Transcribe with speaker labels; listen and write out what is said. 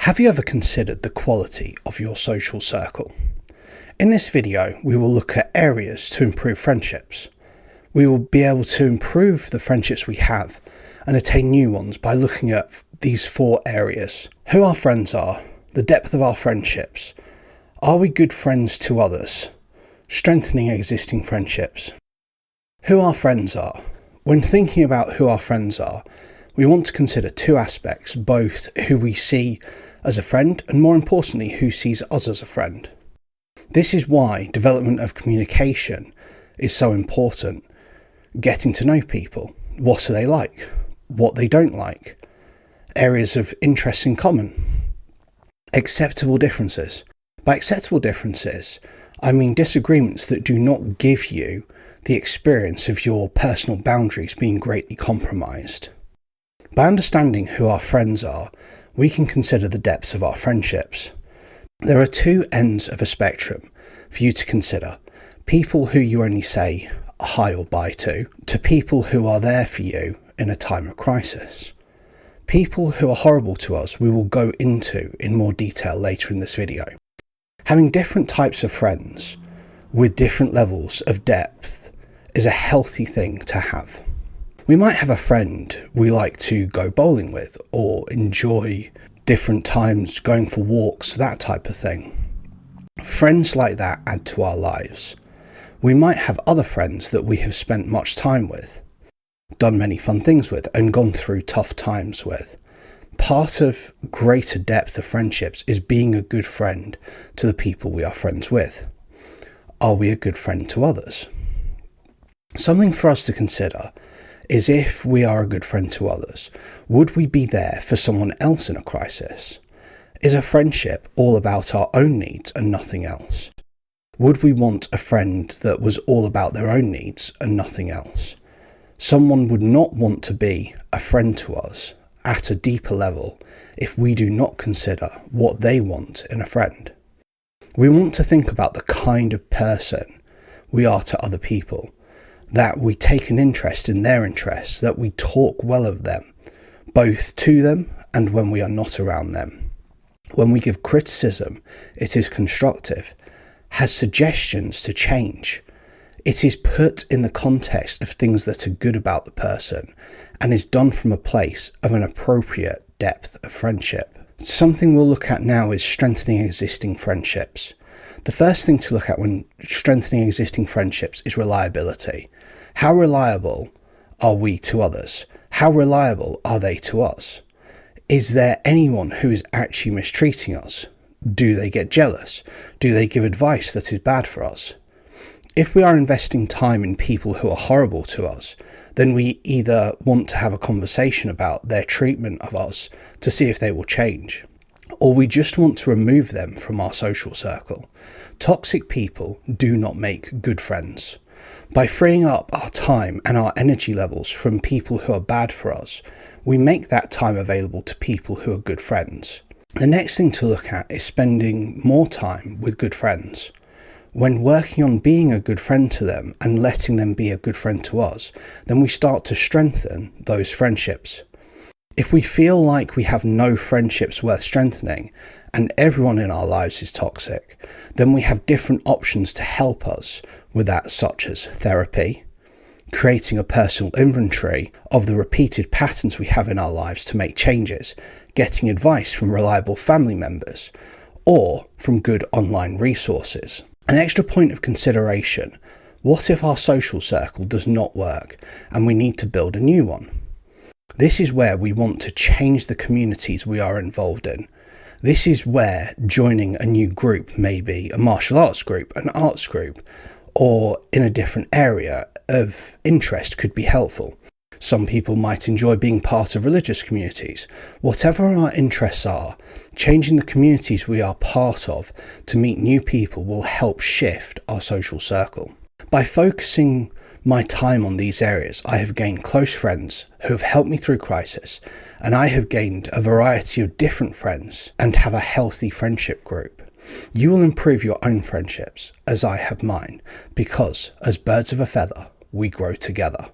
Speaker 1: Have you ever considered the quality of your social circle? In this video, we will look at areas to improve friendships. We will be able to improve the friendships we have and attain new ones by looking at these 4 areas. Who our friends are, the depth of our friendships, are we good friends to others, strengthening existing friendships. Who our friends are. When thinking about who our friends are, we want to consider 2 aspects, both who we see as a friend and, more importantly, who sees us as a friend. This is why development of communication is so important. Getting to know people. What are they like? What they don't like. Areas of interest in common. Acceptable differences. By acceptable differences, I mean disagreements that do not give you the experience of your personal boundaries being greatly compromised. By understanding who our friends are, we can consider the depths of our friendships. There are 2 ends of a spectrum for you to consider. People who you only say hi or bye to people who are there for you in a time of crisis. People who are horrible to us we will go into in more detail later in this video. Having different types of friends with different levels of depth is a healthy thing to have. We might have a friend we like to go bowling with or enjoy different times going for walks, that type of thing. Friends like that add to our lives. We might have other friends that we have spent much time with, done many fun things with, and gone through tough times with. Part of greater depth of friendships is being a good friend to the people we are friends with. Are we a good friend to others? Something for us to consider is, if we are a good friend to others, would we be there for someone else in a crisis? Is a friendship all about our own needs and nothing else? Would we want a friend that was all about their own needs and nothing else? Someone would not want to be a friend to us at a deeper level if we do not consider what they want in a friend. We want to think about the kind of person we are to other people, that we take an interest in their interests, that we talk well of them, both to them and when we are not around them. When we give criticism, it is constructive, has suggestions to change. It is put in the context of things that are good about the person and is done from a place of an appropriate depth of friendship. Something we'll look at now is strengthening existing friendships. The first thing to look at when strengthening existing friendships is reliability. How reliable are we to others? How reliable are they to us? Is there anyone who is actually mistreating us? Do they get jealous? Do they give advice that is bad for us? If we are investing time in people who are horrible to us, then we either want to have a conversation about their treatment of us to see if they will change, or we just want to remove them from our social circle. Toxic people do not make good friends. By freeing up our time and our energy levels from people who are bad for us, we make that time available to people who are good friends. The next thing to look at is spending more time with good friends. When working on being a good friend to them and letting them be a good friend to us, then we start to strengthen those friendships. If we feel like we have no friendships worth strengthening and everyone in our lives is toxic, then we have different options to help us with that, such as therapy, creating a personal inventory of the repeated patterns we have in our lives to make changes, getting advice from reliable family members, or from good online resources. An extra point of consideration: what if our social circle does not work and we need to build a new one? This is where we want to change the communities we are involved in. This is where joining a new group, maybe a martial arts group, an arts group, or in a different area of interest, could be helpful. Some people might enjoy being part of religious communities. Whatever our interests are, changing the communities we are part of to meet new people will help shift our social circle. By focusing my time on these areas, I have gained close friends who have helped me through crisis, and I have gained a variety of different friends and have a healthy friendship group. You will improve your own friendships as I have mine, because as birds of a feather, we grow together.